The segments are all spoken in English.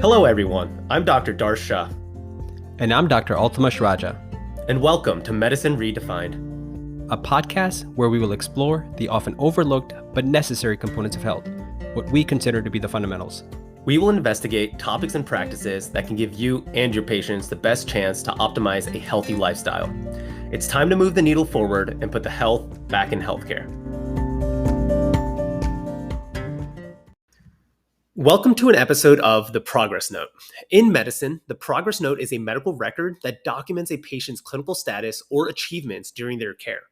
Hello, everyone. I'm Dr. Darsha, And I'm Dr. Altamash Raja, and welcome to Medicine Redefined. a podcast where we will explore the often overlooked but necessary components of health, what we consider to be the fundamentals. We will investigate topics and practices that can give you and your patients the best chance to optimize a healthy lifestyle. It's time to move the needle forward and put the health back in healthcare. Welcome to an episode of The Progress Note. In medicine, the Progress Note is a medical record that documents a patient's clinical status or achievements during their care.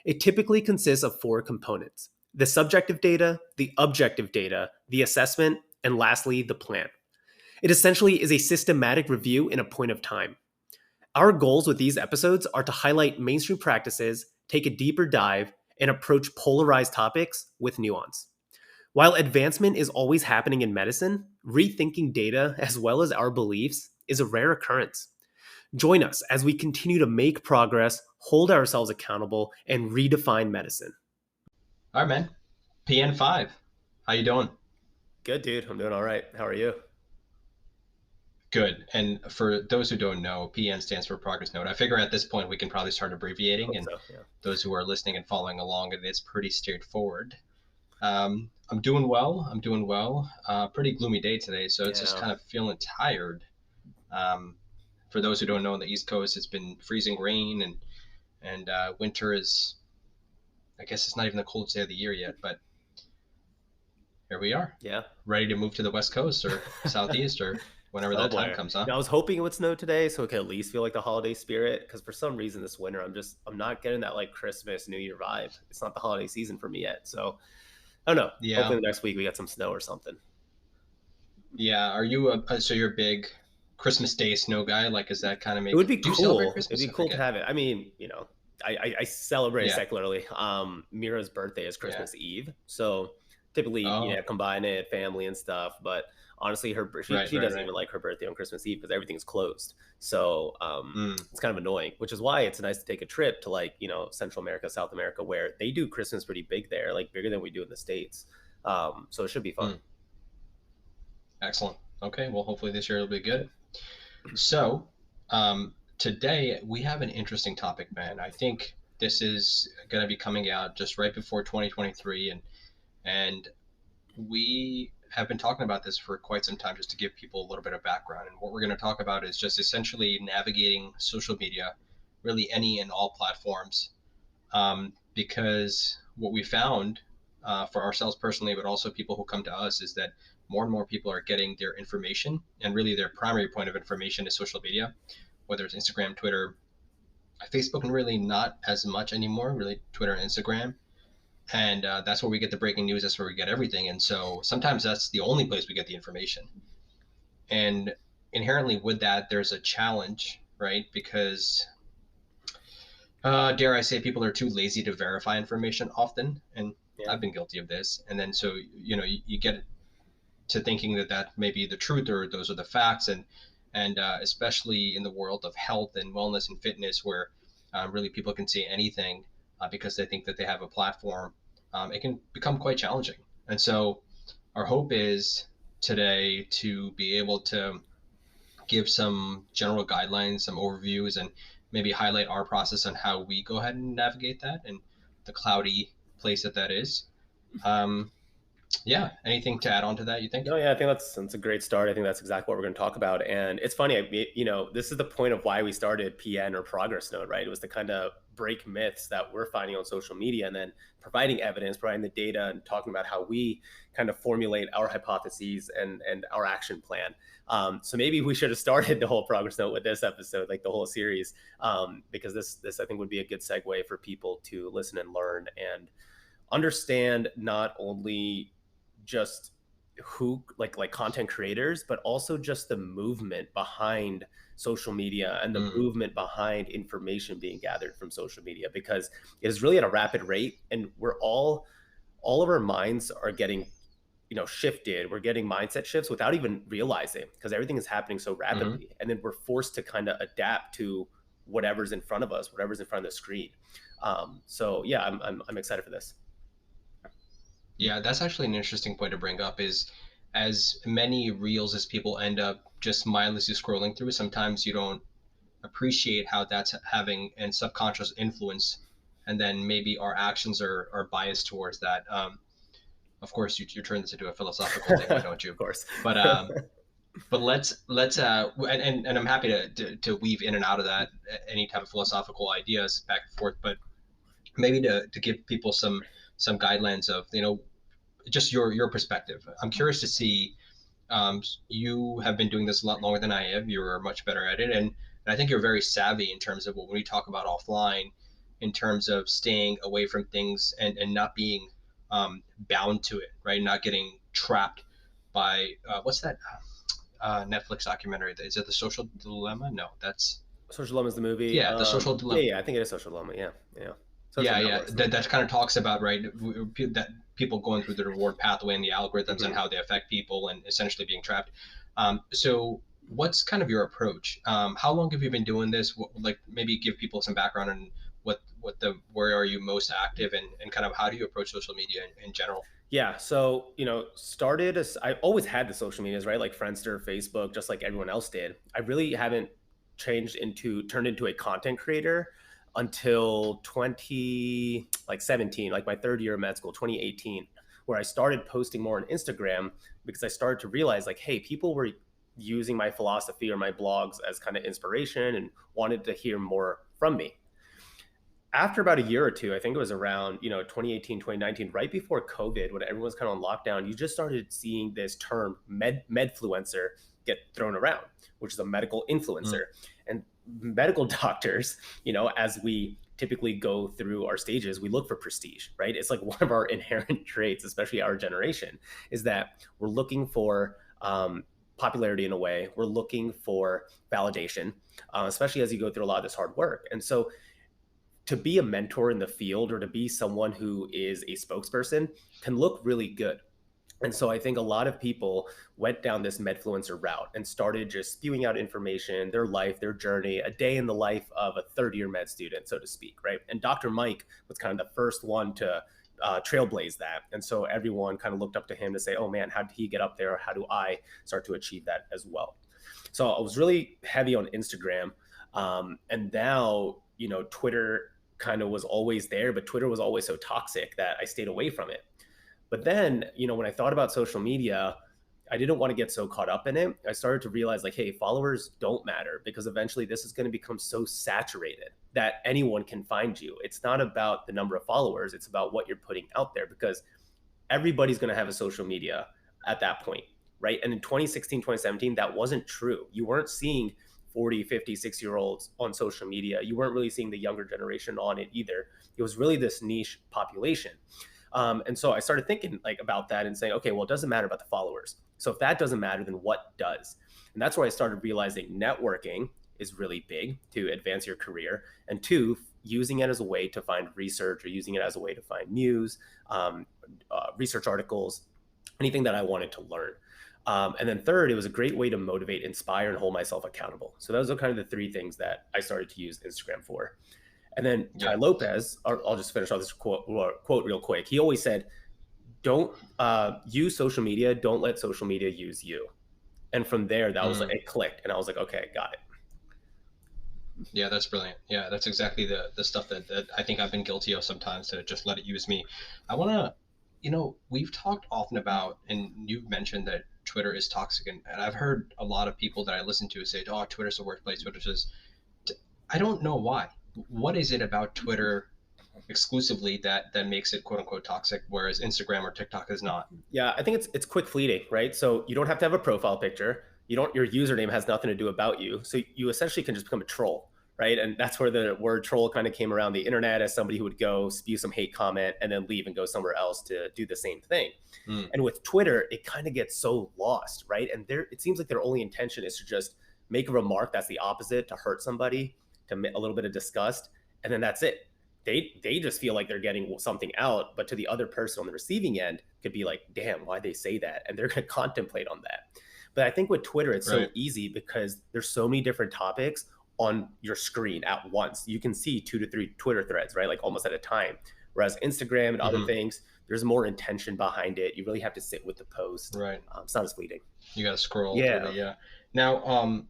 It typically consists of four components: the subjective data, the objective data, the assessment, and lastly, the plan. It essentially is a systematic review in a point of time. Our goals with these episodes are to highlight mainstream practices, take a deeper dive, and approach polarized topics with nuance. While advancement is always happening in medicine, rethinking data as well as our beliefs is a rare occurrence. Join us as we continue to make progress, hold ourselves accountable, and redefine medicine. All right, man. PN5. How you doing? Good, dude. I'm doing all right. How are you? Good. And for those who don't know, PN stands for Progress Note. I figure at this point we can probably start abbreviating, and those who are listening and following along, it's pretty straightforward. I'm doing well. Pretty gloomy day today, so it's just kind of feeling tired. For those who don't know, on the East Coast, it's been freezing rain, and winter is, I guess it's not even the coldest day of the year yet, but here we are. Yeah. Ready to move to the West Coast or Southeast or whenever that time comes, huh? Now, I was hoping it would snow today so it could at least feel like the holiday spirit, because for some reason this winter I'm not getting that like Christmas, New Year vibe. It's not the holiday season for me yet. So I don't know. Yeah. Hopefully next week we get some snow or something. Yeah. Are you so you're a big Christmas Day snow guy? Like, is that kind of it would be cool. It'd be cool to have it. I mean, I celebrate secularly. Mira's birthday is Christmas Eve, so typically combine it, family and stuff. But honestly, she doesn't even like her birthday on Christmas Eve because everything's closed. So it's kind of annoying, which is why it's nice to take a trip to Central America, South America, where they do Christmas pretty big there, like bigger than we do in the States. So it should be fun. Excellent. Okay, well, hopefully this year will be good. So today we have an interesting topic, man. I think this is going to be coming out just right before 2023, and we have been talking about this for quite some time, just to give people a little bit of background. And what we're going to talk about is just essentially navigating social media, really any and all platforms, because what we found for ourselves personally, but also people who come to us, is that more and more people are getting their information, and really their primary point of information is social media, whether it's Instagram, Twitter, Facebook, and really not as much anymore, really Twitter and Instagram. And that's where we get the breaking news. That's where we get everything. And so sometimes that's the only place we get the information. And inherently with that, there's a challenge, right? Because dare I say, people are too lazy to verify information often. And I've been guilty of this. And then so, you get to thinking that may be the truth, or those are the facts. And especially in the world of health and wellness and fitness, where really people can say anything because they think that they have a platform, it can become quite challenging. And so our hope is today to be able to give some general guidelines, some overviews, and maybe highlight our process on how we go ahead and navigate that and the cloudy place that is. Anything to add on to that, you think? No, I think that's a great start. I think that's exactly what we're going to talk about. And it's funny, this is the point of why we started PN, or Progress Note, right? It was to kind of break myths that we're finding on social media, and then providing evidence, providing the data, and talking about how we kind of formulate our hypotheses and our action plan. So maybe we should have started the whole Progress Note with this episode, like the whole series, because this I think would be a good segue for people to listen and learn and understand not only just who like content creators, but also just the movement behind social media and the movement behind information being gathered from social media, because it is really at a rapid rate, and we're all of our minds are getting shifted. We're getting mindset shifts without even realizing, because everything is happening so rapidly. And then we're forced to kind of adapt to whatever's in front of us, whatever's in front of the screen. So I'm excited for this. Yeah, that's actually an interesting point to bring up, is as many reels as people end up just mindlessly scrolling through, sometimes you don't appreciate how that's having an subconscious influence, and then maybe our actions are biased towards that. Of course, you turn this into a philosophical thing, why don't Of you? course. But let's and I'm happy to weave in and out of that any type of philosophical ideas back and forth. But maybe to give people some guidelines of just your perspective. I'm curious to see. You have been doing this a lot longer than I have. You're much better at it, and I think you're very savvy in terms of what when we talk about offline, in terms of staying away from things and not being bound to it, right? Not getting trapped by what's that Netflix documentary? Is it The Social Dilemma? No, that's Social Dilemma is the movie. yeah, The Social Yeah, Dilemma. yeah, I think it is Social Dilemma. Yeah, yeah. Social Yeah, yeah, networks. that kind of talks about right that people going through the reward pathway and the algorithms and Hmm. how they affect people and essentially being trapped. So, what's kind of your approach? How long have you been doing this? Like, maybe give people some background on what the where are you most active and kind of how do you approach social media in general? Yeah, so started as I always had the social medias, right? Like Friendster, Facebook, just like everyone else did. I really haven't turned into a content creator until 17, like my third year of med school, 2018, where I started posting more on Instagram because I started to realize like, hey, people were using my philosophy or my blogs as kind of inspiration and wanted to hear more from me. After about a year or two, I think it was around 2018, 2019, right before COVID, when everyone's kind of on lockdown, you just started seeing this term medfluencer get thrown around, which is a medical influencer. Mm, And medical doctors, as we typically go through our stages, we look for prestige, right? It's like one of our inherent traits, especially our generation, is that we're looking for popularity in a way. We're looking for validation, especially as you go through a lot of this hard work. And so to be a mentor in the field or to be someone who is a spokesperson can look really good. And so I think a lot of people went down this medfluencer route and started just spewing out information, their life, their journey, a day in the life of a third-year med student, so to speak, right? And Dr. Mike was kind of the first one to trailblaze that. And so everyone kind of looked up to him to say, oh man, how did he get up there? How do I start to achieve that as well? So I was really heavy on Instagram. And now, Twitter kind of was always there, but Twitter was always so toxic that I stayed away from it. But then, when I thought about social media, I didn't want to get so caught up in it. I started to realize, like, hey, followers don't matter because eventually this is going to become so saturated that anyone can find you. It's not about the number of followers, it's about what you're putting out there because everybody's going to have a social media at that point, right? And in 2016, 2017, that wasn't true. You weren't seeing 40, 50, 60 year olds on social media. You weren't really seeing the younger generation on it either. It was really this niche population. And so I started thinking like about that and saying, okay, well, it doesn't matter about the followers. So if that doesn't matter, then what does? And that's where I started realizing networking is really big to advance your career. And two, using it as a way to find research or using it as a way to find news, research articles, anything that I wanted to learn. And then third, it was a great way to motivate, inspire, and hold myself accountable. So those are kind of the three things that I started to use Instagram for. And then Ty yeah. Lopez, I'll just finish off this quote real quick. He always said, "Don't use social media. Don't let social media use you." And from there, that was like Mm. it clicked, and I was like, "Okay, got it." Yeah, that's brilliant. Yeah, that's exactly the stuff that I think I've been guilty of sometimes to just let it use me. I want to, we've talked often about, and you've mentioned that Twitter is toxic, and I've heard a lot of people that I listen to say, oh, Twitter's the worst place. Twitter's just, I don't know why. What is it about Twitter exclusively that makes it quote unquote toxic, whereas Instagram or TikTok is not? Yeah, I think it's quick fleeting, right? So you don't have to have a profile picture. You don't Your username has nothing to do about you. So you essentially can just become a troll, right? And that's where the word troll kind of came around the internet as somebody who would go spew some hate comment and then leave and go somewhere else to do the same thing. Mm, And with Twitter, it kind of gets so lost, right? And it seems like their only intention is to just make a remark that's the opposite, to hurt somebody, to a little bit of disgust, and then that's it. They just feel like they're getting something out, but to the other person on the receiving end could be like, damn, why they say that? And they're going to contemplate on that. But I think with Twitter, it's so right. easy because there's so many different topics on your screen at once. You can see 2 to 3 Twitter threads, right? Like almost at a time. Whereas Instagram and other Hmm. things, there's more intention behind it. You really have to sit with the post. Right. It's not as fleeting. You got to scroll through Yeah, it. Yeah. Now,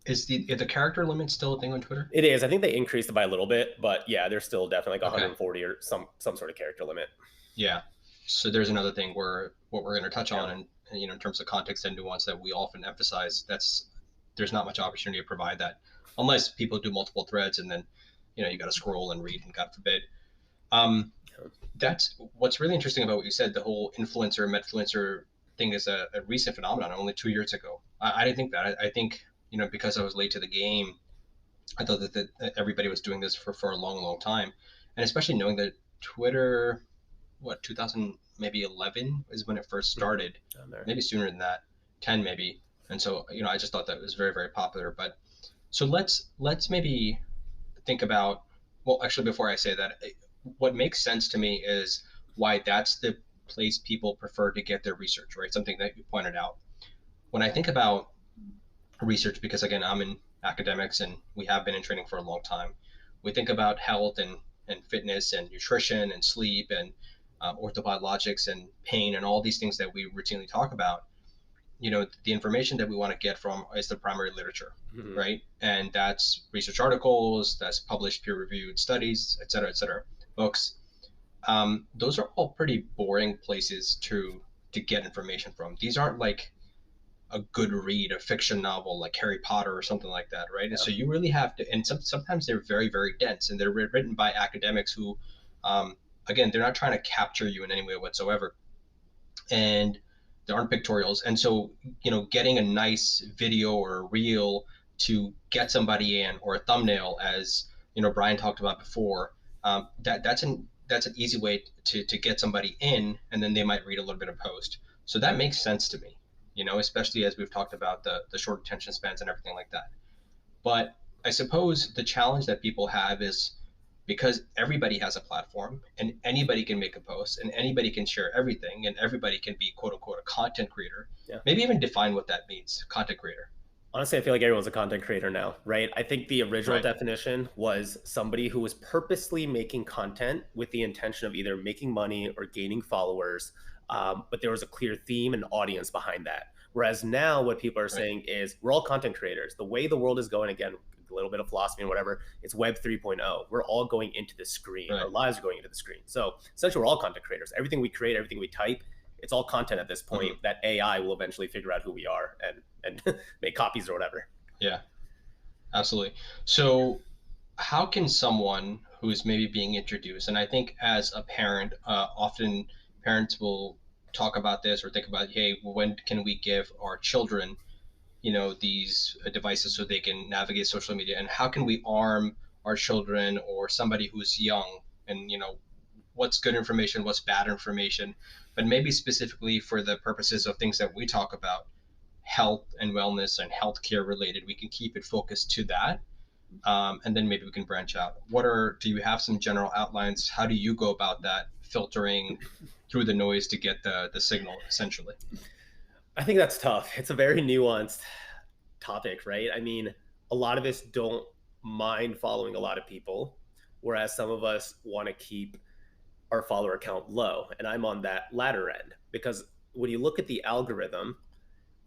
is the character limit still a thing on Twitter? it is. I think they increased it by a little bit, but yeah, there's still definitely like Okay. 140 or some sort of character limit. Yeah. So there's another thing where what we're going to touch Yeah. on, and in terms of context and nuance that we often emphasize, that's there's not much opportunity to provide that, unless people do multiple threads, and then you got to scroll and read, and God forbid. Um, that's what's really interesting about what you said. The whole influencer, medfluencer thing is a recent phenomenon, only 2 years ago. I didn't think that. I think because I was late to the game, I thought that everybody was doing this for a long, long time, and especially knowing that Twitter, what 2000 maybe 11 is when it first Mhm. started, Down there. maybe sooner than that, 10 maybe. And so I just thought that it was very, very popular. But so let's maybe think about, well, actually, before I say that, what makes sense to me is why that's the place people prefer to get their research, right? Something that you pointed out. When I think about research, because again, I'm in academics and we have been in training for a long time, we think about health and fitness and nutrition and sleep and orthobiologics and pain and all these things that we routinely talk about. The information that we want to get from is the primary literature, Mhm. right? And that's research articles, that's published peer-reviewed studies, et cetera, books. Those are all pretty boring places to get information from. These aren't like a good read, a fiction novel like Harry Potter or something like that, right? And Yeah. so you really have to, and sometimes they're very, very dense, and they're written by academics who, um, again, they're not trying to capture you in any way whatsoever, and there aren't pictorials, and so getting a nice video or a reel to get somebody in, or a thumbnail, as Brian talked about before, that's an easy way to get somebody in, and then they might read a little bit of post. So that makes sense to me, especially as we've talked about the short attention spans and everything like that. But I suppose the challenge that people have is, because everybody has a platform and anybody can make a post and anybody can share everything and everybody can be quote unquote a content creator. Yeah. Maybe even define what that means, content creator. Honestly, I feel like everyone's a content creator now, right? I think the original Right. definition was somebody who was purposely making content with the intention of either making money or gaining followers, but there was a clear theme and audience behind that. Whereas now, what people are Right. saying is we're all content creators. The way the world is going, again, a little bit of philosophy and whatever, it's Web 3.0. We're all going into the screen. Our Right. lives are going into the screen. So essentially, we're all content creators. Everything we create, everything we type, it's all content at this point Mm-hmm. that AI will eventually figure out who we are and make copies or whatever. Yeah, absolutely. So how can someone who's maybe being introduced, and I think as a parent, often parents will talk about this or think about, hey, when can we give our children these devices so they can navigate social media, and how can we arm our children or somebody who's young, and what's good information, what's bad information, but maybe specifically for the purposes of things that we talk about, health and wellness and healthcare related, we can keep it focused to that. And then maybe we can branch out. Do you have some general outlines? How do you go about that, filtering through the noise to get the signal essentially? I think that's tough. It's a very nuanced topic, right? I mean, a lot of us don't mind following a lot of people, whereas some of us want to keep our follower count low. And I'm on that latter end because when you look at the algorithm,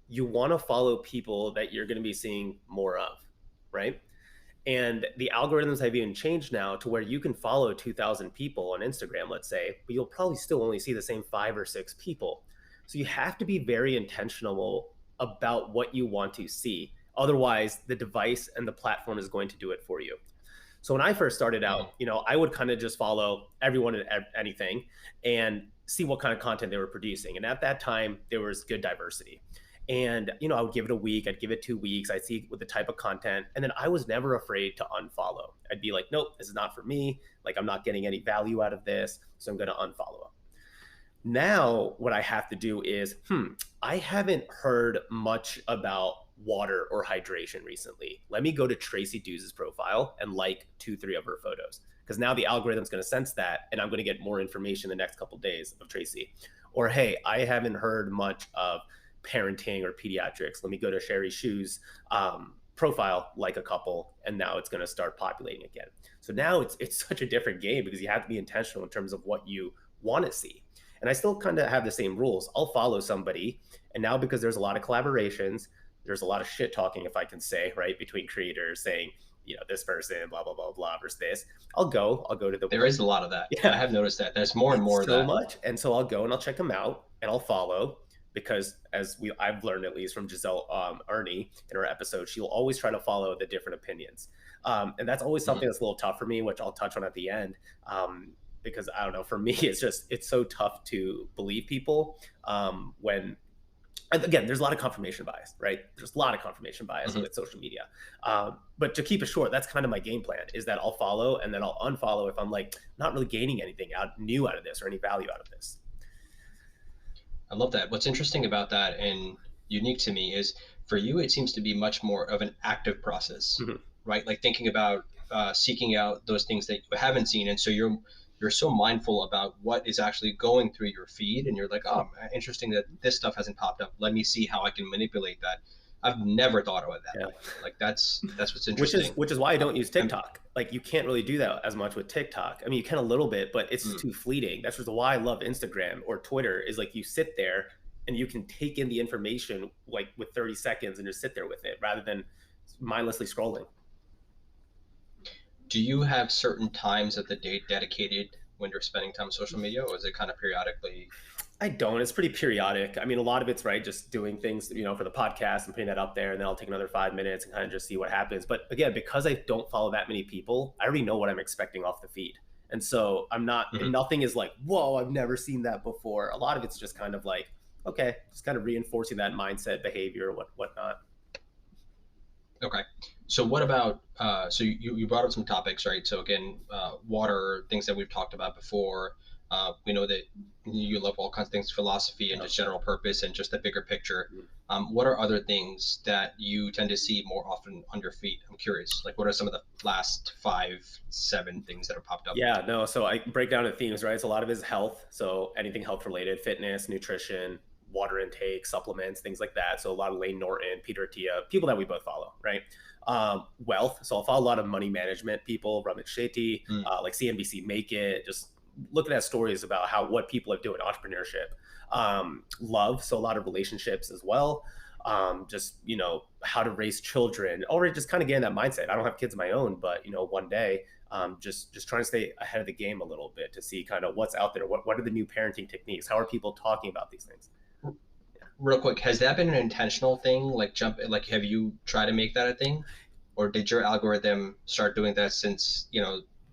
you want to follow people that you're going to be seeing more of, right? And the algorithms have even changed now to where you can follow 2,000 people on Instagram, let's say, but you'll probably still only see the same 5 or 6 people. So you have to be very intentional about what you want to see. Otherwise, the device and the platform is going to do it for you. So when I first started out, Mm-hmm. I would kind of just follow everyone and anything and see what kind of content they were producing. And at that time, there was good diversity. And I would give it a week, I'd give it 2 weeks, I'd see with the type of content, and then I was never afraid to unfollow. I'd be like, nope, this is not for me. Like I'm not getting any value out of this, so I'm going to unfollow. Now, what I have to do is, I haven't heard much about water or hydration recently. Let me go to Tracy Dew's profile and like 2, 3 of her photos. Because now the algorithm's going to sense that, and I'm going to get more information the next couple of days of Tracy. Or, hey, I haven't heard much of parenting or pediatrics. Let me go to Sherry Shu's profile, like a couple, and now it's going to start populating again. So now it's such a different game because you have to be intentional in terms of what you want to see. And I still kind of have the same rules. I'll follow somebody, and now because there's a lot of collaborations, there's a lot of shit talking, if I can say, right, between creators saying, this person, blah blah blah blah, versus this. I'll go to the There is a lot of that. I yeah, have noticed that. There's more and more it's of so that. much. And so I'll go and I'll check them out and I'll follow because I've learned at least from Giselle Ernie in her episode, she'll always try to follow the different opinions. And that's always Mhm. something that's a little tough for me, which I'll touch on at the end. Because I don't know, for me, it's so tough to believe people when and again, there's a lot of confirmation bias, right? There's a lot of confirmation bias Mhm. with social media. But to keep it short, that's kind of my game plan is that I'll follow and then I'll unfollow if I'm like not really gaining anything new out of this or any value out of this. I love that. What's interesting about that and unique to me is for you, it seems to be much more of an active process, Mhm. right? Like thinking about seeking out those things that you haven't seen, and so you're so mindful about what is actually going through your feed, and you're like, oh, interesting that this stuff hasn't popped up. Let me see how I can manipulate that. I've never thought of it that Yeah. way. Like that's what's Which is interesting. which is why I don't use And TikTok. Like you can't really do that as much with TikTok. I mean, you can a little bit, but it's mm, too fleeting. That's just why I love Instagram or Twitter is like you sit there and you can take in the information like with 30 seconds and just sit there with it rather than mindlessly scrolling. do you have certain times of the day dedicated when you're spending time on social media, or is it kind of periodically? I don't. It's pretty periodic. I mean, a lot of it's right, just doing things, for the podcast and putting that up there, and then I'll take another 5 minutes and kind of just see what happens. But again, because I don't follow that many people, I already know what I'm expecting off the feed, and so I'm not. And Mhm. nothing is like, whoa, I've never seen that before. A lot of it's just kind of like, okay, just kind of reinforcing that mindset, behavior, whatnot. Okay. So what about so you brought up some topics, right? So again, water, things that we've talked about before. We know that you love all kinds of things, philosophy and Yeah. just general purpose and just the bigger picture. Mm. What are other things that you tend to see more often on your feet? I'm curious. Like, what are some of the last five, seven things that have popped up? Yeah, no. So I break down the themes, right? So a lot of it is health. So anything health related, fitness, nutrition, water intake, supplements, things like that. So a lot of Lane Norton, Peter Attia, people that we both follow, right? Wealth. So I'll follow a lot of money management people, Ramit Shetty, Mm, like CNBC Make It, just looking at stories about what people are doing, entrepreneurship. Love. So a lot of relationships as well. Just how to raise children, already just kind of getting that mindset. I don't have kids of my own, but one day just trying to stay ahead of the game a little bit to see kind of what's out there. What are the new parenting techniques? How are people talking about these things? Yeah. real quick, has that been an intentional thing? Like like have you tried to make that a thing, or did your algorithm start doing that since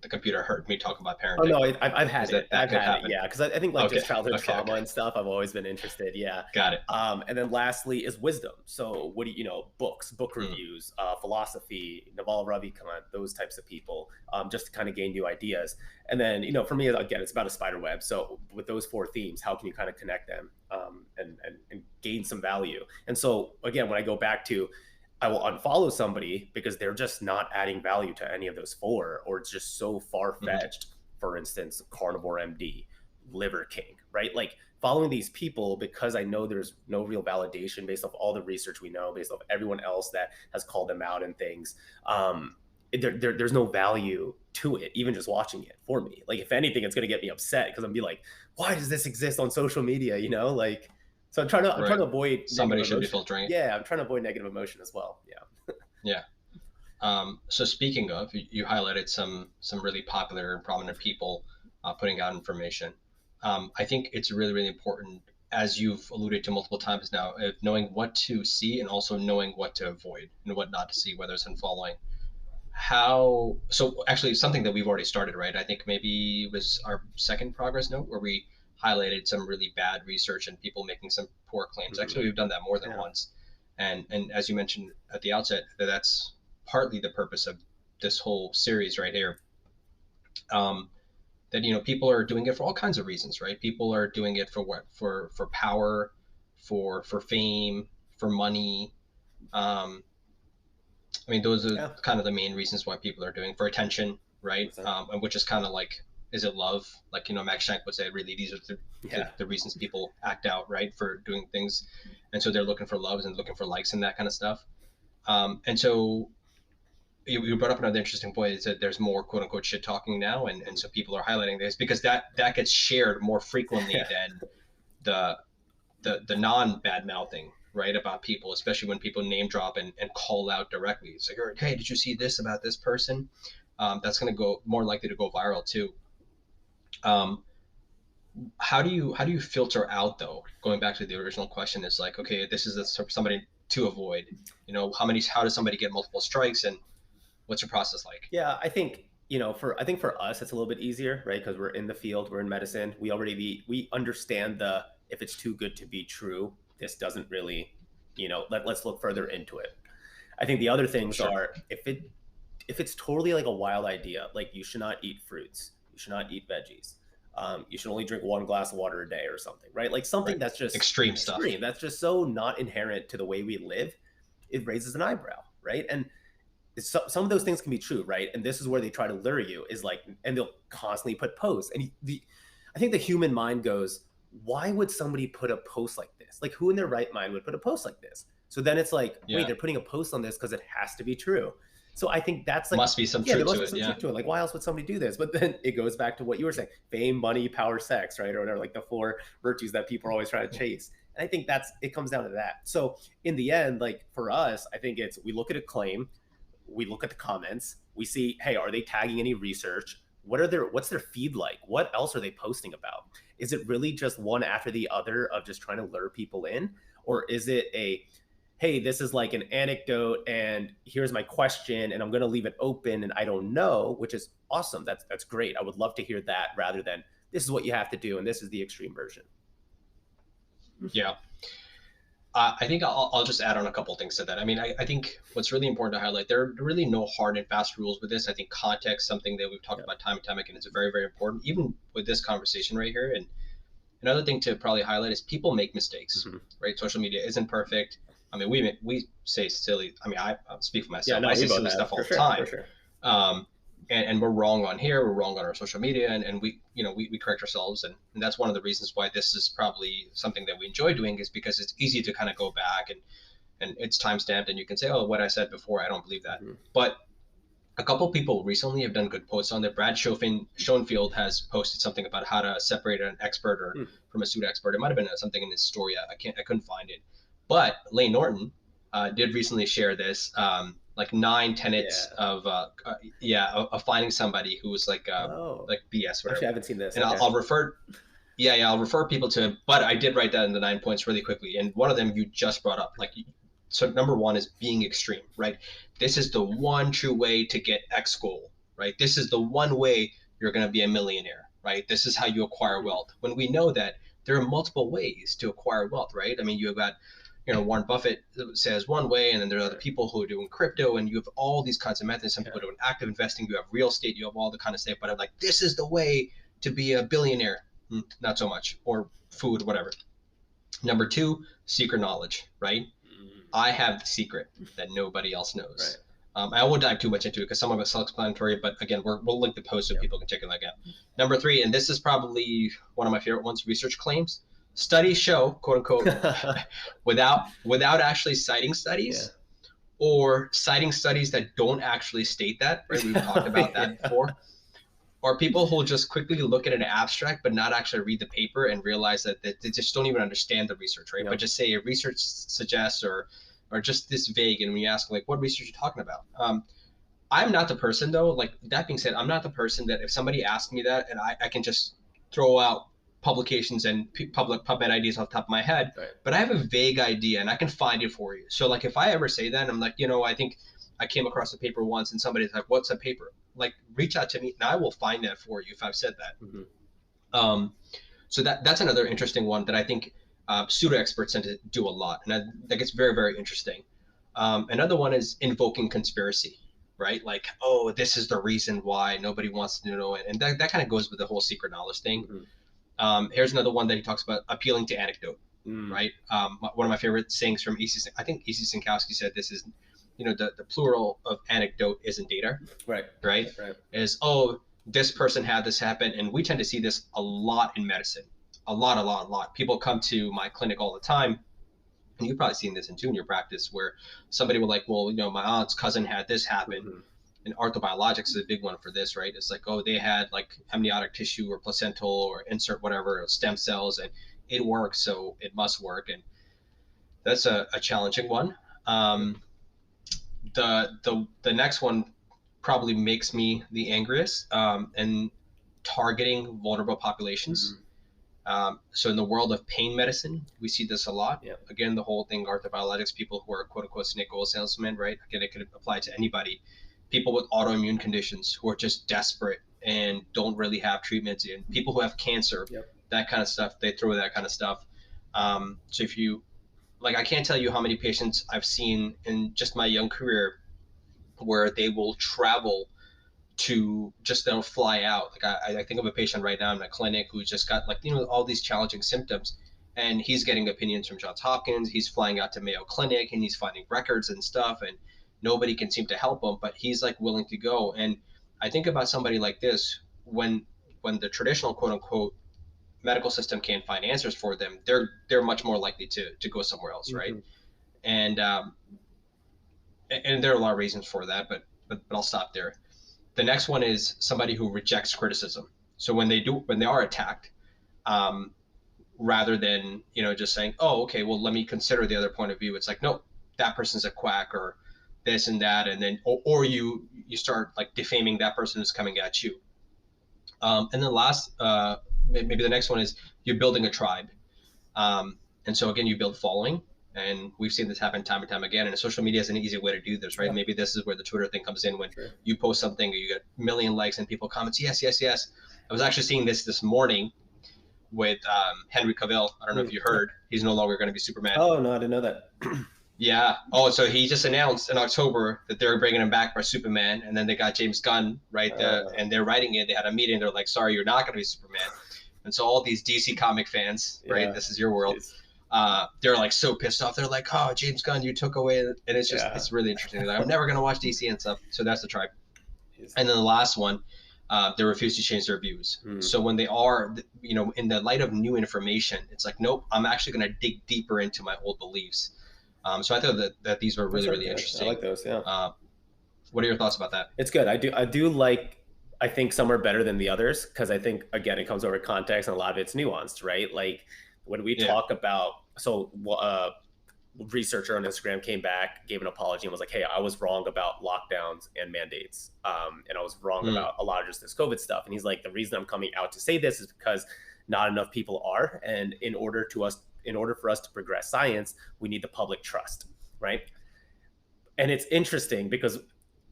the computer heard me talk about Oh parenting? no, I've had Because it. that I've could had it. happen. Yeah, because I think like Okay, just childhood okay, trauma okay. and stuff. I've always been interested. Yeah. Got it. And then lastly is wisdom. So what do books, book Mm, reviews, philosophy, Naval Ravikant, those types of people, just to kind of gain new ideas. And then for me again, it's about a spider web. So with those four themes, how can you kind of connect them and gain some value? And so again, when I go back to I will unfollow somebody because they're just not adding value to any of those four, or it's just so far mhm. fetched. For instance, Carnivore MD, Liver King, right? Like following these people because I know there's no real validation based off all the research we know, based off everyone else that has called them out and things. There's no value to it, even just watching it for me. Like, if anything, it's going to get me upset because I'm be like, why does this exist on social media? Like, so I'm trying Right. to avoid negative Somebody should be emotion. filtering it. Yeah, I'm trying to avoid negative emotion as well. Yeah. Yeah. So speaking of, you highlighted some really popular and prominent people putting out information. I think it's really really important, as you've alluded to multiple times now, of knowing what to see and also knowing what to avoid and what not to see, whether it's unfollowing. How so? Actually, something that we've already started, right? I think maybe it was our second progress note where we highlighted some really bad research and people making some poor claims. Mhm. Actually, we've done that more than Yeah. once, and as you mentioned at the outset, that's partly the purpose of this whole series right here. Um, that people are doing it for all kinds of reasons, right? People are doing it for what? For power, for fame, for money. Um, I mean, those are Yeah. kind of the main reasons why people are doing for attention, right? 100%. And which is kind of like, is it love? Like, Max Shank would say, really, these are Yeah. the reasons people act out, right, for doing things. And so they're looking for loves and looking for likes and that kind of stuff. And so you brought up another interesting point, is that there's more quote unquote shit talking now, and Mhm. so people are highlighting this because that gets shared more frequently than the the non bad mouthing, right, about people, especially when people name drop and call out directly. It's like, hey, did you see this about this person? That's going to go more likely to go viral too. Um, how do you filter out though? Going back to the original question, is like, okay, this is somebody to avoid. How does somebody get multiple strikes, and what's your process like? Yeah, I think I think for us it's a little bit easier, right? Because we're in the field, we're in medicine. We understand the if it's too good to be true, this doesn't really, let's look further into it. I think the other things Sure. are if it's totally like a wild idea, like you should not eat fruits, you should not eat veggies, you should only drink 1 glass of water a day or something, right? Like something Right. that's just Extreme stuff. extreme, that's just so not inherent to the way we live. It raises an eyebrow, right? And some of those things can be true, right? And this is where they try to lure you is like, and they'll constantly put posts. And I think the human mind goes, why would somebody put a post like this? Like, who in their right mind would put a post like this? So then it's like, wait, Yeah. they're putting a post on this because it has to be true. So I think that's like, Must be some yeah, there truth must to be it. some Yeah. truth to it. Like, why else would somebody do this? But then it goes back to what you were saying: fame, money, power, sex, right? Or whatever, like the four virtues that people are always trying to chase. And I think it comes down to that. So in the end, like for us, I think it's we look at a claim, we look at the comments, we see, hey, are they tagging any research? What's their feed like? What else are they posting about? Is it really just one after the other of just trying to lure people in? Or is it hey, this is like an anecdote and here's my question and I'm going to leave it open and I don't know, which is awesome. That's great. I would love to hear that rather than this is what you have to do and this is the extreme version. Yeah. I think I'll just add on a couple things to that. I mean, I think what's really important to highlight, there are really no hard and fast rules with this. I think context, something that we've talked Yeah. about time and time again, is very, very important, even with this conversation right here. And another thing to probably highlight is people make mistakes, Mhm. right? Social media isn't perfect. I mean, we say silly. I mean, I'll speak for Yeah, myself. I no, we say both silly have stuff for all the sure, for time. sure. Um, and we're wrong on here, we're wrong on our social media, and we correct ourselves, and that's one of the reasons why this is probably something that we enjoy doing, is because it's easy to kind of go back and it's time stamped, and you can say, oh, what I said before, I don't believe that. Mhm. But a couple people recently have done good posts on it. Brad Schoenfield has posted something about how to separate an expert or Hmm. from a pseudo expert. It might have been something in his story. I couldn't find it. But Lane Norton did recently share this, like 9 tenets Yeah. of of finding somebody who was Oh, like BS, actually, I whatever. haven't seen this. And Okay. I'll refer I'll refer people to, but I did write that in the 9 points really quickly. And one of them you just brought up, so number one is being extreme, right? This is the one true way to get X goal, right? This is the one way you're going to be a millionaire, right? This is how you acquire Mhm. wealth. When we know that there are multiple ways to acquire wealth, right? I mean, you've got, Warren Buffett says one way, and then there are other Right. people who are doing crypto, and you have all these kinds of methods. Some people Yeah. are doing active investing, you have real estate, you have all the kind of stuff, but I'm like, this is the way to be a billionaire. Not so much, or food, whatever. Number two, secret knowledge, right? Mhm. I have the secret that nobody else Right. knows. I won't dive too much into it because some of it's self-explanatory, but again, we'll link the post so Yeah. people can check it out. Number three, and this is probably one of my favorite ones, research claims. Studies show, quote unquote, without actually citing Yeah. studies, or citing studies that don't actually state that, right? We've talked about that Yeah. before. Or people who'll just quickly look at an abstract but not actually read the paper and realize that they just don't even understand the research, right? But Yep. just say research suggests, or just this vague, and when you ask like, what research are you talking about? I'm not the person though. Like, that being said, I'm not the person that if somebody asks me that and I can just throw out publications and public PubMed ideas off the top of my head, Right. but I have a vague idea and I can find it for you. So like, if I ever say that, I'm like, I think I came across a paper once and somebody's like, what's a paper? Like, reach out to me and I will find that for you if I've said that. Mhm. Um, so that's another interesting one that I think pseudo experts tend to do a lot, and that gets very, very interesting. Another one is invoking conspiracy, right? Like, oh, this is the reason why nobody wants to know it, and that kind of goes with the whole secret knowledge thing. Mhm. Here's another one that he talks about: appealing to anecdote, Mm. right? One of my favorite sayings from I think E.C. Sinkowski said this is, the plural of anecdote isn't data, Right. right? Right. Is, oh, this person had this happen, and we tend to see this a lot in medicine, a lot, a lot, a lot. People come to my clinic all the time, and you've probably seen this in your practice, where somebody will like, well, my aunt's cousin had this happen, Mhm. And orthobiologics is a big one for this, right? It's like, oh, they had like amniotic tissue or placental or insert whatever, or stem cells, and it works, so it must work. And that's a challenging one. Yep. Um, the next one probably makes me the angriest, and targeting vulnerable populations. Mhm. So in the world of pain medicine, we see this a lot. Yep. Again, the whole thing, orthobiologics, people who are quote unquote snake oil salesmen, right? Again, it could apply to anybody. People with autoimmune conditions who are just desperate and don't really have treatments, and people who have cancer, Yep. that kind of stuff, they throw that kind of stuff. So if you like, I can't tell you how many patients I've seen in just my young career where they will travel to just they'll fly out. Like I think of a patient right now in a clinic who's just got like all these challenging symptoms, and he's getting opinions from Johns Hopkins. He's flying out to Mayo Clinic and he's finding records and stuff, and nobody can seem to help him. But he's like willing to go. And I think about somebody like this when the traditional quote unquote medical system can't find answers for them, they're much more likely to go somewhere else, right? Mhm. And and there are a lot of reasons for that, but I'll stop there. The next one is somebody who rejects criticism. So when they are attacked, um, rather than just saying, oh, okay, well, let me consider the other point of view. It's like, no, that person's a quack or this and that, and then or you start like defaming that person who's coming at you. And then last, maybe the next one is you're building a tribe. And so again, you build following, and we've seen this happen time and time again. And social media is an easy way to do this, right? Yeah. Maybe this is where the Twitter thing comes in when Sure. you post something, you get a million likes and people comments, yes, yes, yes. I was actually seeing this morning with Henry Cavill. I don't know if you Yep. heard, he's no longer going to be Superman. Oh no, I didn't know that. Yeah. Oh, so he just announced in October that they're bringing him back for Superman, and then they got James Gunn, right? Uh, And they're writing it. They had a meeting. They're like, "Sorry, you're not going to be Superman." And so all these DC comic fans, right? yeah. This is your world. Jeez. They're like so pissed off. They're like, "Oh, James Gunn, you took away," and Yeah. it's really interesting. They're like, I'm never going to watch DC and stuff. So that's the tribe. Jeez. And then the last one, they refuse to change their views. Mm. So when they are, in the light of new information, it's like, nope, I'm actually going to dig deeper into my old beliefs. So I thought that these were Those really, are really good. I interesting. like those. Yeah. Uh, what are your thoughts about that? It's good. I do like, I think some are better than the others because I think again it comes over context and a lot of it's nuanced, right? Like when we Yeah. talk about researcher on Instagram came back, gave an apology, and was like, "Hey, I was wrong about lockdowns and mandates, and I was wrong Mm, about a lot of just this COVID stuff." And he's like, "The reason I'm coming out to say this is because not enough people are, and in order for us to progress science, we need the public trust, right?" And it's interesting because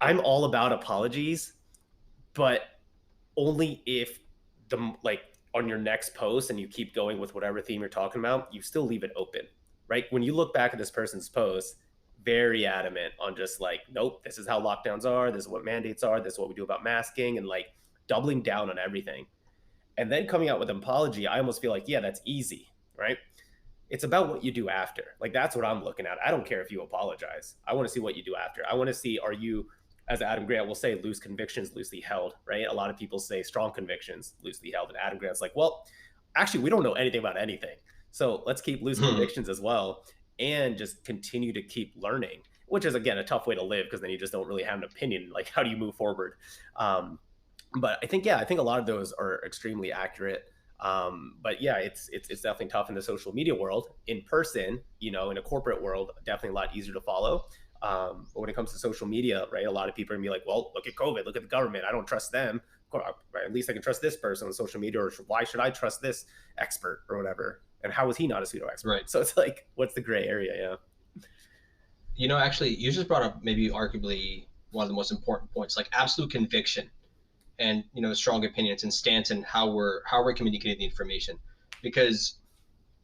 I'm all about apologies, but only if like on your next post and you keep going with whatever theme you're talking about, you still leave it open, right? When you look back at this person's post, very adamant on just like, nope, this is how lockdowns are, this is what mandates are, this is what we do about masking, and like doubling down on everything. And then coming out with an apology, I almost feel like, yeah, that's easy, right? It's about what you do after. Like that's what I'm looking at. I don't care if you apologize. I want to see what you do after. I want to see, are you, as Adam Grant will say, loose convictions loosely held, right? A lot of people say strong convictions loosely held, and Adam Grant's like, well, actually, we don't know anything about anything, so let's keep loose mm, convictions as well, and just continue to keep learning. Which is again a tough way to live because then you just don't really have an opinion. Like, how do you move forward? Um, but I think yeah, I think a lot of those are extremely accurate. But yeah, it's definitely tough in the social media world. In person, in a corporate world, definitely a lot easier to follow. But when it comes to social media, right, a lot of people are gonna be like, well, look at COVID, look at the government, I don't trust them. At least I can trust this person on social media, or why should I trust this expert or whatever? And how is he not a pseudo expert? right. So it's like, what's the gray area? Yeah. Actually, you just brought up maybe arguably one of the most important points, like absolute conviction and strong opinions and stance and how we're communicating the information. Because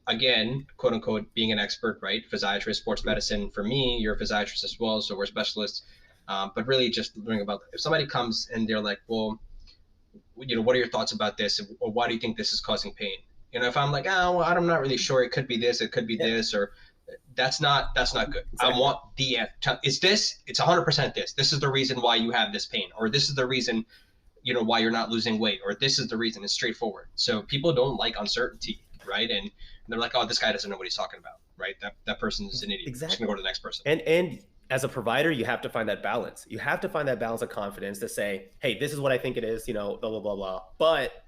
again, quote unquote, being an expert, right? Physiatrist, sports Mm-hmm. medicine. For me, you're a physiatrist as well, so we're specialists. But really, just learning about if somebody comes and they're like, well, what are your thoughts about this, or why do you think this is causing pain? If I'm like, oh, well, I'm not really sure. It could be this. It could be Yeah, this, or that's not good. I exactly. want the it's this. It's 100% this. This is the reason why you have this pain, or this is the reason why you're not losing weight, or this is the reason. It's straightforward. So people don't like uncertainty, right? And they're like, oh, this guy doesn't know what he's talking about, right? That person is an idiot. I'm just gonna Exactly. go to the next person. And as a provider, you have to find that balance. You have to find that balance of confidence to say, hey, this is what I think it is, blah, blah, blah, blah. But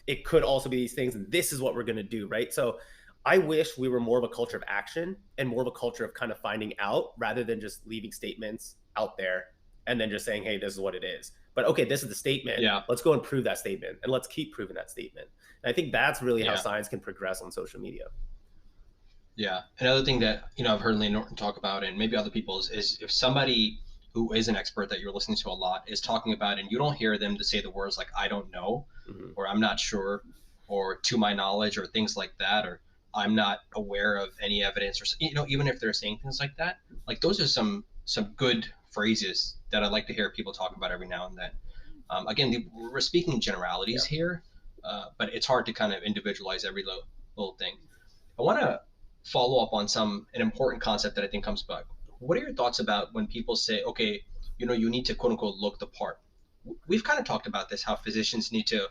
it could also be these things, and this is what we're going to do, right? So I wish we were more of a culture of action and more of a culture of kind of finding out rather than just leaving statements out there and then just saying, hey, this is what it is. But okay, this is the statement. Yeah, Let's go and prove that statement, and let's keep proving that statement. And I think that's really how yeah, science can progress on social media. yeah. Another thing that I've heard Lane Norton talk about, and maybe other people, is if somebody who is an expert that you're listening to a lot is talking about, and you don't hear them to say the words like "I don't know," Hmm. or "I'm not sure," or "to my knowledge," or things like that, or "I'm not aware of any evidence," or even if they're saying things like that, like those are some good phrases that I like to hear people talk about every now and then. Again, we're speaking Yeah. generalities here, but it's hard to kind of individualize every little thing. I want to follow up on an important concept that I think comes back. What are your thoughts about when people say, okay, you need to quote unquote look the part? We've kind of talked about this, how physicians need to,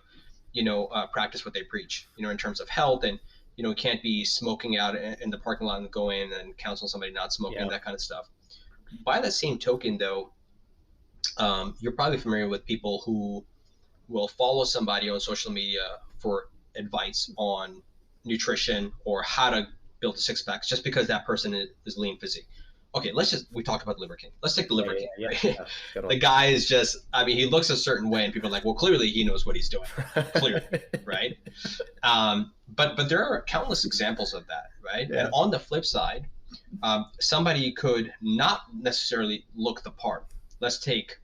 practice what they preach, in terms of health, and it can't be smoking out in the parking lot and go in and counsel somebody not smoking, Yeah. that kind of stuff. By the same token, though, you're probably familiar with people who will follow somebody on social media for advice on nutrition or how to build a six pack just because that person is lean physique. Okay, we talked about Liver King. Let's take the Yeah. Liver Yeah. King, Yeah. right? Yeah. Good The one. guy is just, I mean, he looks a certain way, and people are like, well, clearly he knows what he's doing. Clearly, right? But there are countless examples of that, right? And Yeah. on the flip side, somebody could not necessarily look the part. Let's take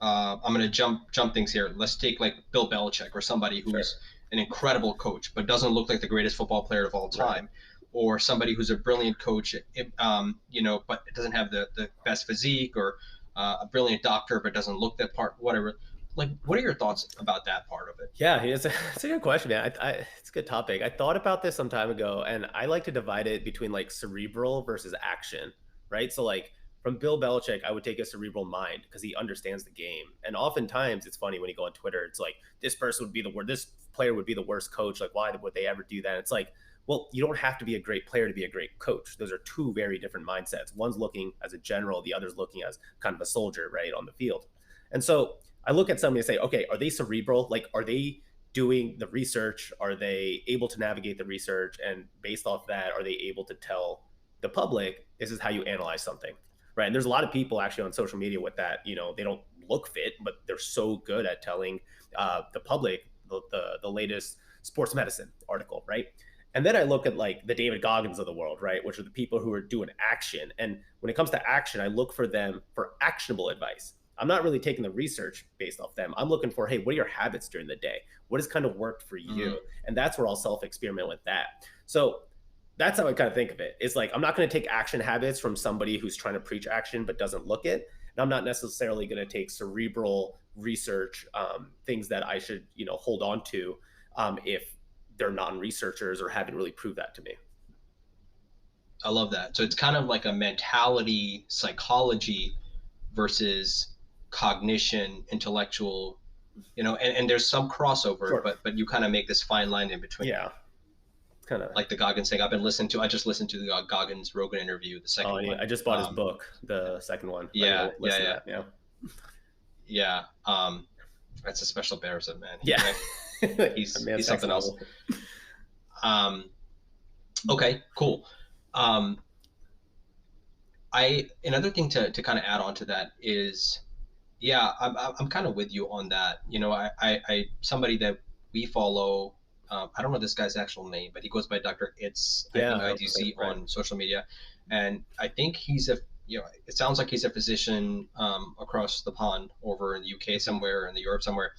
I'm going to jump things here. Let's take like Bill Belichick or somebody Sure. who's an incredible coach but doesn't look like the greatest football player of all Right. time, or somebody who's a brilliant coach, but doesn't have the best physique, or a brilliant doctor but doesn't look that part. Whatever. Like, what are your thoughts about that part of it? Yeah, it's a good question, man. It's a good topic. I thought about this some time ago, and I like to divide it between like cerebral versus action, right? So, like from Bill Belichick, I would take a cerebral mind because he understands the game. And oftentimes, it's funny when you go on Twitter, it's like this person would be the worst, this player would be the worst coach. Like, why would they ever do that? It's like, well, you don't have to be a great player to be a great coach. Those are two very different mindsets. One's looking as a general, the other's looking as kind of a soldier, right, on the field. And so I look at somebody and say, okay, are they cerebral? Like, are they doing the research? Are they able to navigate the research? And based off that, are they able to tell the public this is how you analyze something? Right. And there's a lot of people actually on social media with that. They don't look fit, but they're so good at telling the public the latest sports medicine article. Right. And then I look at like the David Goggins of the world, right, which are the people who are doing action. And when it comes to action, I look for them for actionable advice. I'm not really taking the research based off them. I'm looking for, hey, what are your habits during the day? What has kind of worked for Mm, you? And that's where I'll self experiment with that. So that's how I kind of think of it. It's like I'm not going to take action habits from somebody who's trying to preach action but doesn't look it. And I'm not necessarily going to take cerebral research things that I should, hold on to if they're non-researchers or haven't really proved that to me. I love that. So it's kind of like a mentality, psychology versus cognition, intellectual, and there's some crossover, Sure. but you kind of make this fine line in between. Yeah. It's kind of. Like the Goggins thing, I just listened to the Goggins Rogan interview, the Oh, second yeah. one. I just bought his book, the second one. I need Yeah, to yeah, listen to yeah, that. Yeah. yeah. That's a special embarrassment, man. Yeah. He's Man's next something else. level. Um, okay, cool. Um, I Another thing to kind of add on to that is, yeah, I'm kind of with you on that. I somebody that we follow. I don't know this guy's actual name, but he goes by Dr. It's, I Yeah. think, Okay. IDC Right. on social media, and I think it sounds like he's a physician across the pond over in the UK Mhm. somewhere, in the Europe somewhere,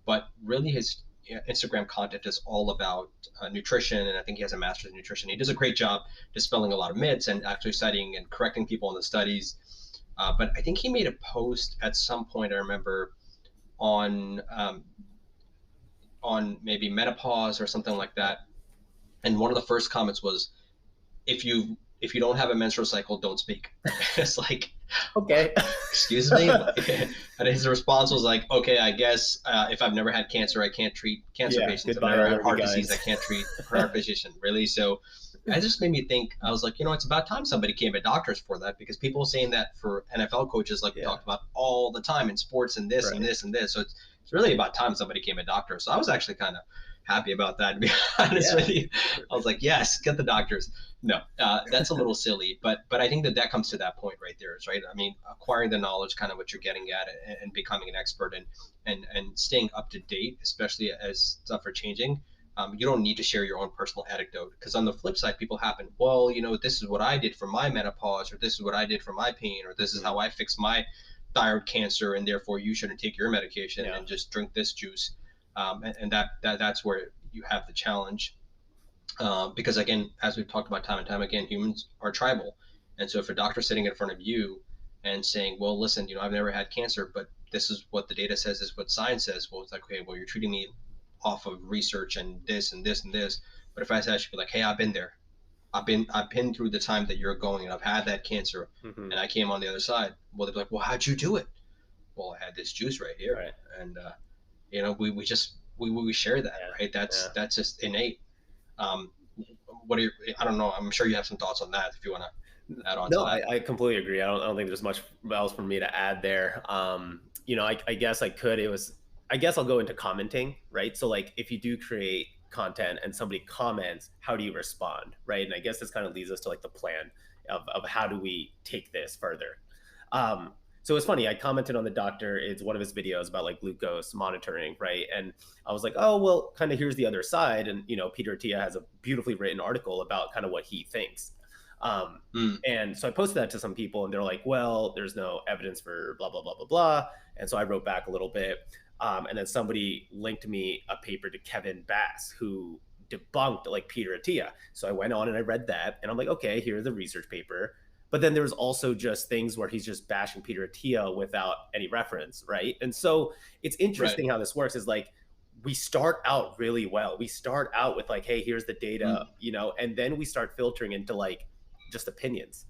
but really his Instagram content is all about nutrition, and I think he has a master's in nutrition. He does a great job dispelling a lot of myths and actually studying and correcting people on the studies. But I think he made a post at some point, I remember, on on maybe menopause or something like that. And one of the first comments was, if you don't have a menstrual cycle, don't speak. It's like, Okay. excuse me. And his response was like, okay, I guess if I've never had cancer, I can't treat cancer Yeah. patients. I've Goodbye, never all had of you heart disease, guys. I can't treat heart physician. Really? So It just made me think. I was like, it's about time somebody came at doctors for that, because people are saying that for NFL coaches, like we Yeah. talked about all the time in sports, and this and Right. this and this. So it's really about time somebody came at doctors. So I was actually kind of happy about that, to be honest with Yeah. you. I was like, yes, get the doctors. No, that's a little silly, but I think that comes to that point right there. Is right. I mean, acquiring the knowledge, kind of what you're getting at, and becoming an expert, and staying up to date, especially as stuff are changing. You don't need to share your own personal anecdote, because on the flip side, people happen, well, this is what I did for my menopause, or this is what I did for my pain, or this is Mhm. how I fixed my thyroid cancer, and therefore you shouldn't take your medication Yeah. and just drink this juice. And that's where you have the challenge, because again, as we've talked about time and time again, humans are tribal. And so if a doctor's sitting in front of you and saying, well, listen, I've never had cancer, but this is what the data says, this is what science says. Well, it's like, okay, well, you're treating me off of research and this and this and this. But if I actually be like, hey, I've been there, I've been through the time that you're going, and I've had that cancer, Mhm. and I came on the other side. Well, they'd be like, well, how'd you do it? Well, I had this juice right here. Right. And we just we share that, Yeah. right? That's Yeah. that's just innate. um, what are your, I don't know. I'm sure you have some thoughts on that if you want to add on to No, that. I completely agree. I don't think there's much else for me to add there. I guess I could. I guess I'll go into commenting, right? So, like, if you do create content and somebody comments, how do you respond, right? And I guess this kind of leads us to like the plan of how do we take this further. So it's funny. I commented on the doctor. It's one of his videos about like glucose monitoring, right? And I was like, oh well, kind of here's the other side. And Peter Tia has a beautifully written article about kind of what he thinks. Um, Mm, and so I posted that to some people, and they're like, well, there's no evidence for blah, blah, blah, blah, blah. And so I wrote back a little bit. And then somebody linked me a paper to Kevin Bass, who debunked like Peter Attia. So I went on and I read that, and I'm like, okay, here's the research paper. But then there's also just things where he's just bashing Peter Attia without any reference, right? And so it's right. interesting how this works is like, we start out really well. We start out with like, hey, here's the data, Mm, and then we start filtering into like just opinions.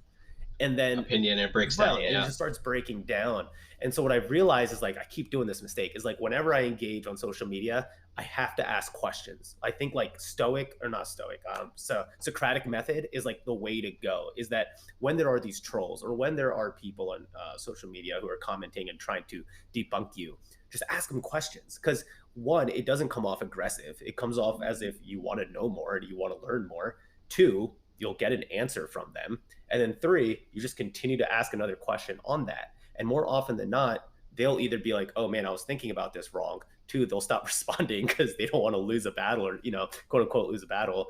And then opinion, and it breaks right, down. and it Yeah. just starts breaking down. And so what I've realized is like I keep doing this mistake is like whenever I engage on social media, I have to ask questions. I think like stoic or not stoic, so Socratic method is like the way to go. Is that when there are these trolls or when there are people on social media who are commenting and trying to debunk you, just ask them questions because one, it doesn't come off aggressive. It comes off as if you want to know more and you want to learn more. Two, you'll get an answer from them. And then three, you just continue to ask another question on that. And more often than not, they'll either be like, oh man, I was thinking about this wrong. Two, they'll stop responding because they don't want to lose a battle or, quote unquote, lose a battle.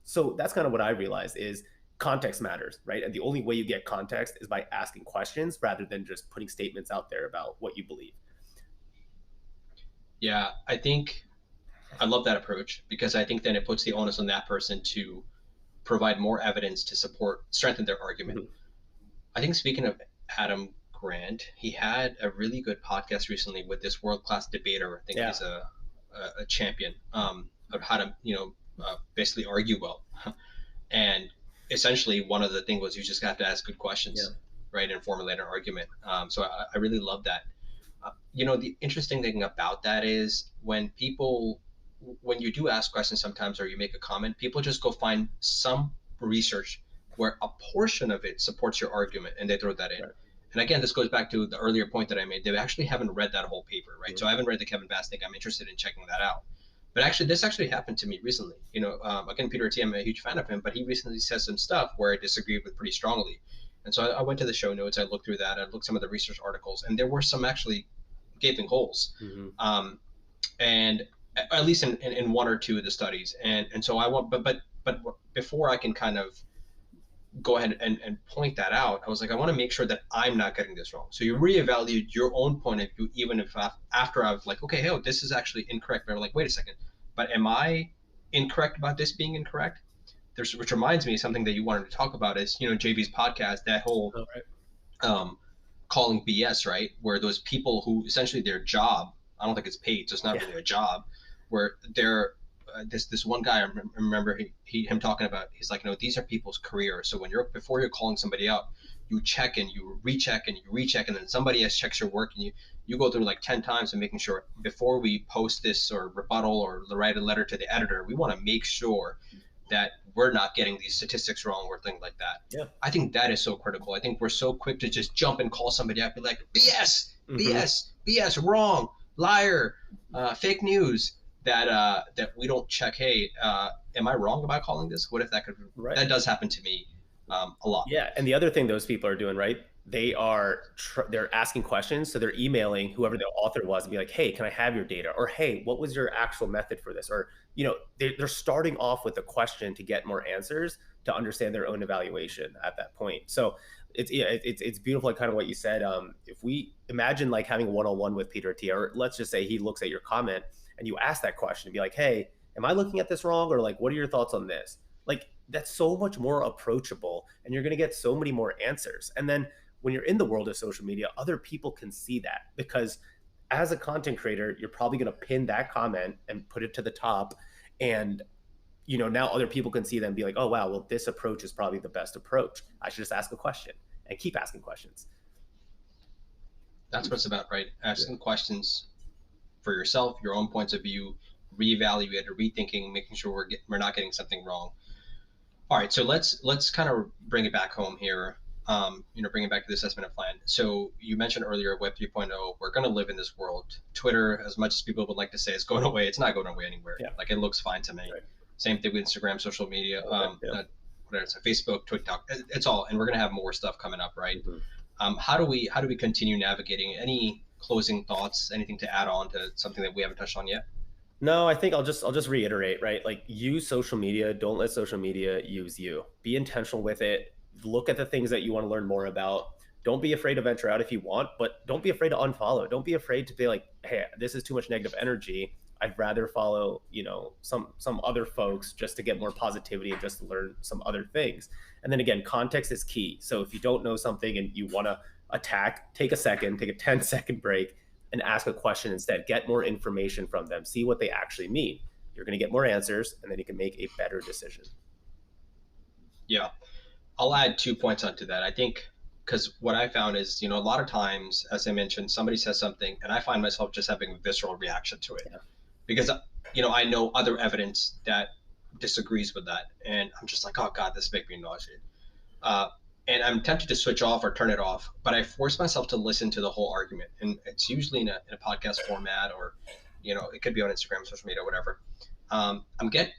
So that's kind of what I realized is context matters, right? And the only way you get context is by asking questions rather than just putting statements out there about what you believe. Yeah. I think I love that approach, because I think then it puts the onus on that person to provide more evidence to strengthen their argument. Mhm. I think, speaking of Adam Grant, he had a really good podcast recently with this world class debater. I think Yeah. he's a champion, of how to, basically argue well. And essentially, one of the things was you just have to ask good Yeah. questions, right, and formulate an argument. So I really love that. The interesting thing about that is when you do ask questions sometimes, or you make a comment, people just go find some research where a portion of it supports your argument, and they throw that in. Right. And again, this goes back to the earlier point that I made. They actually haven't read that whole paper, right? Mhm. So I haven't read the Kevin Bass thing. I'm interested in checking that out. But actually, this actually happened to me recently. Again, Peter T, I'm a huge fan of him, but he recently said some stuff where I disagreed with pretty strongly. And so I went to the show notes, I looked through that, I looked some of the research articles, and there were some actually gaping holes. Mhm. Um, and at least in one or two of the studies. And so I want, but before I can kind of go ahead and point that out, I was like, I want to make sure that I'm not getting this wrong. So you reevaluate your own point of view, even if after I've like, okay, hey, this is actually incorrect. But I'm like, wait a second, but am I incorrect about this being incorrect? Which reminds me of something that you wanted to talk about is, JV's podcast, that whole All right. um, calling BS, right? Where those people who essentially their job, I don't think it's paid, so it's not Yeah. really a job, where they're this one guy, I remember him talking about, he's like, these are people's careers. So before you're calling somebody out, you check and you recheck and you recheck, and then somebody else checks your work, and you go through like 10 times and making sure before we post this or rebuttal or write a letter to the editor, we want to make sure that we're not getting these statistics wrong or things like that. Yeah. I think that is so critical. I think we're so quick to just jump and call somebody up and be like, BS, Hmm. BS, BS, wrong, liar, fake news, that we don't check, hey, am I wrong about calling this? What if Right. that does happen to me a lot. Yeah, and the other thing those people are doing, right? They're asking questions, so they're emailing whoever the author was and be like, "Hey, can I have your data?" Or, "Hey, what was your actual method for this?" Or, they're starting off with a question to get more answers to understand their own evaluation at that point. So it's beautiful, like kind of what you said. If we imagine like having a one-on-one with Peter T, or let's just say he looks at your comment and you ask that question and be like, "Hey, am I looking at this wrong?" Or like, "What are your thoughts on this?" Like that's so much more approachable and you're going to get so many more answers. And then when you're in the world of social media, other people can see that because as a content creator, you're probably going to pin that comment and put it to the top. And now other people can see them and be like, oh wow, well this approach is probably the best approach. I should just ask a question and keep asking questions. That's what it's about, right? Yeah. Asking questions for yourself, your own points of view, reevaluate or rethinking, making sure we're not getting something wrong. All right, so let's kind of bring it back home here. Bring it back to the assessment plan. So you mentioned earlier Web 3.0. We're going to live in this world. Twitter, as much as people would like to say it's going away, it's not going away anywhere. Yeah. Like it looks fine to me. Right. Same thing with Instagram, social media, Okay. Yeah. whatever it's Facebook, TikTok. It's all, and we're going to have more stuff coming up, right? Mhm. How do we continue navigating? Any closing thoughts? Anything to add on to something that we haven't touched on yet? No, I think I'll just reiterate, right? Like use social media, don't let social media use you. Be intentional with it. Look at the things that you want to learn more about. Don't be afraid to venture out if you want, but don't be afraid to unfollow. Don't be afraid to be like, "Hey, this is too much negative energy. I'd rather follow, some other folks just to get more positivity and just to learn some other things." And then again, context is key. So if you don't know something and you want to attack, take a second, take a 10-second break and ask a question instead. Get more information from them. See what they actually mean. You're going to get more answers, and then you can make a better decision. Yeah, I'll add 2 points onto that. I think because what I found is, a lot of times, as I mentioned, somebody says something, and I find myself just having a visceral reaction to it Yeah. because, I know other evidence that disagrees with that, and I'm just like, oh God, this makes me nauseous. Uh, and I'm tempted to switch off or turn it off, but I force myself to listen to the whole argument, and it's usually in a podcast format, or it could be on Instagram, social media, whatever. I'm get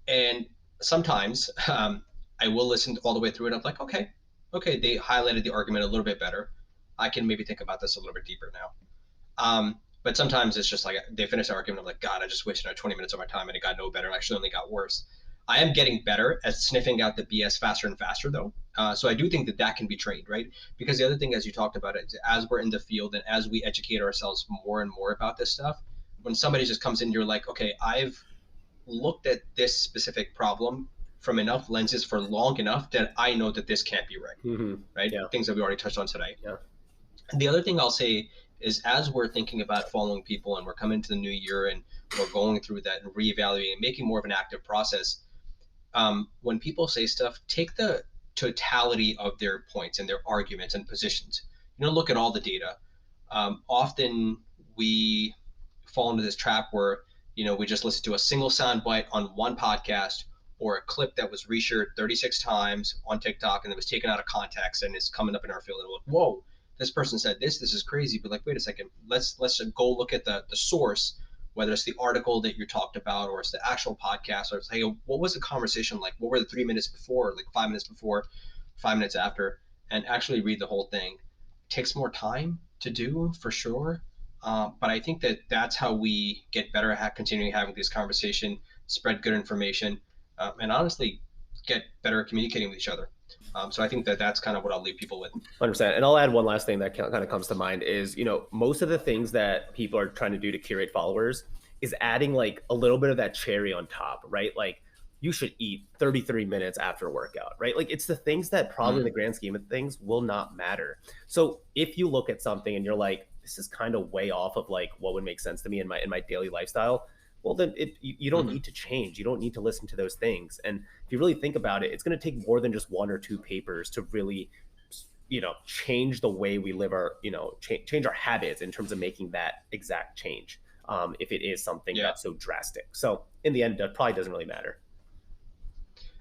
and sometimes I will listen all the way through, and I'm like, okay, okay, they highlighted the argument a little bit better. I can maybe think about this a little bit deeper now. But sometimes it's just like they finish the argument. I'm like, God, I just wasted 20 minutes of my time and it got no better. It actually only got worse. I am getting better at sniffing out the BS faster and faster, though. So I do think that can be trained, right? Because the other thing, as you talked about, is as we're in the field and as we educate ourselves more and more about this stuff, when somebody just comes in, you're like, okay, I've looked at this specific problem from enough lenses for long enough that I know that this can't be right, Mm-hmm. right? Yeah. Things that we already touched on today. Yeah. And the other thing I'll say is as we're thinking about following people and we're coming to the new year and we're going through that and reevaluating and making more of an active process, when people say stuff, take the totality of their points and their arguments and positions. Look at all the data. Often we fall into this trap where we just listen to a single sound bite on one podcast or a clip that was reshared 36 times on TikTok and it was taken out of context and it's coming up in our field and we're like, whoa, this person said this. This is crazy. But like, wait a second, let's go look at the source, whether it's the article that you talked about or it's the actual podcast, or it's hey, what was the conversation like? What were the 3 minutes before, like 5 minutes before, 5 minutes after, and actually read the whole thing. It takes more time to do for sure. But I think that that's how we get better at continuing having this conversation, spread good information, and honestly get better at communicating with each other. So I think that that's kind of what I'll leave people with. 100%. And I'll add one last thing that kind of comes to mind is, most of the things that people are trying to do to curate followers is adding like a little bit of that cherry on top, right? Like you should eat 33 minutes after a workout, right? Like it's the things that probably in the Mm, grand scheme of things will not matter. So if you look at something and you're like, this is kind of way off of like what would make sense to me in my daily lifestyle, well then you don't mm-hmm. need to change. You don't need to listen to those things. And if you really think about it, it's going to take more than just one or two papers to really change the way we live our change our habits in terms of making that exact change, if it is something Yeah. that's so drastic. So in the end, that probably doesn't really matter.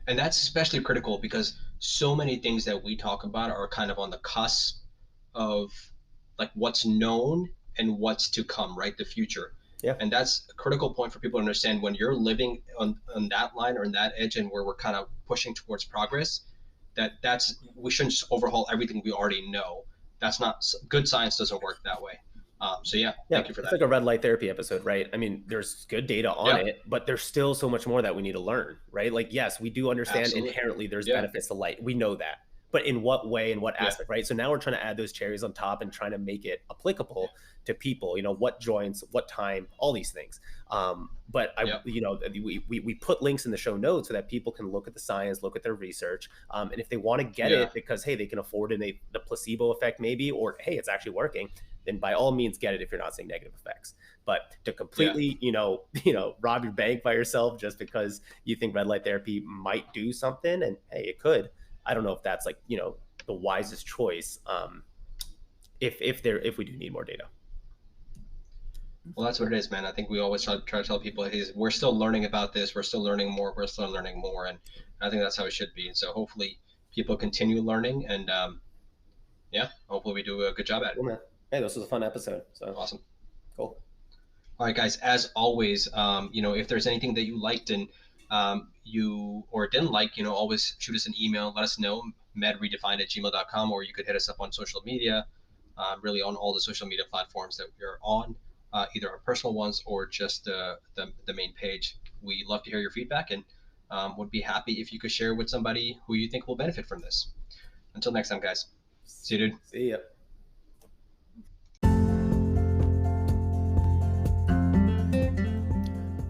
And that's especially critical because so many things that we talk about are kind of on the cusp of like what's known and what's to come, right? The future. Yeah. And that's a critical point for people to understand when you're living on that line or in that edge and where we're kind of pushing towards progress, that's we shouldn't just overhaul everything we already know. That's not good. Science doesn't work that way. So yeah, Yeah, thank you for it's that. like a red light therapy episode, right? I mean, there's good data on Yeah, it, but there's still so much more that we need to learn, right? Like, yes, we do understand absolutely. inherently there's Yeah, benefits to light. We know that. But in what way and what yeah, aspect, right? So now we're trying to add those cherries on top and trying to make it applicable to people, what joints, what time, all these things. But yeah, we put links in the show notes so that people can look at the science, look at their research. And if they want to get yeah, it because, hey, they can afford it, the placebo effect maybe, or hey, it's actually working, then by all means get it if you're not seeing negative effects. But to yeah. completely, rob your bank by yourself just because you think red light therapy might do something, and hey, it could. I don't know if that's like, the wisest choice. If we do need more data. Well, that's what it is, man. I think we always try to tell people we're still learning about this. We're still learning more. We're still learning more, and I think that's how it should be. And so hopefully people continue learning, and yeah, hopefully we do a good job at it. Cool, man. Hey, this was a fun episode. So Awesome. cool. All right, guys. As always, if there's anything that you liked and you or didn't like, always shoot us an email. Let us know, medredefined@gmail.com, or you could hit us up on social media, really on all the social media platforms that we're on, either our personal ones or just the main page. We love to hear your feedback and would be happy if you could share with somebody who you think will benefit from this. Until next time, guys. See you, dude. See ya.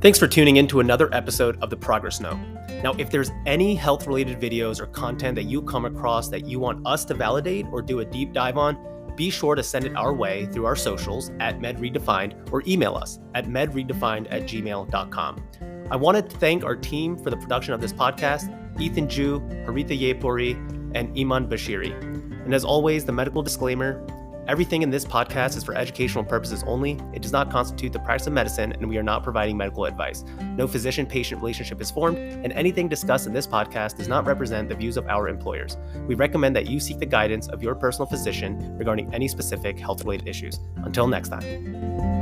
Thanks for tuning in to another episode of the Progress Note. Now, if there's any health-related videos or content that you come across that you want us to validate or do a deep dive on, be sure to send it our way through our socials at medredefined or email us at medredefined@gmail.com. I wanted to thank our team for the production of this podcast, Ethan Ju, Haritha Yepuri, and Iman Bashiri. And as always, the medical disclaimer: everything in this podcast is for educational purposes only. It does not constitute the practice of medicine, and we are not providing medical advice. No physician-patient relationship is formed, and anything discussed in this podcast does not represent the views of our employers. We recommend that you seek the guidance of your personal physician regarding any specific health-related issues. Until next time.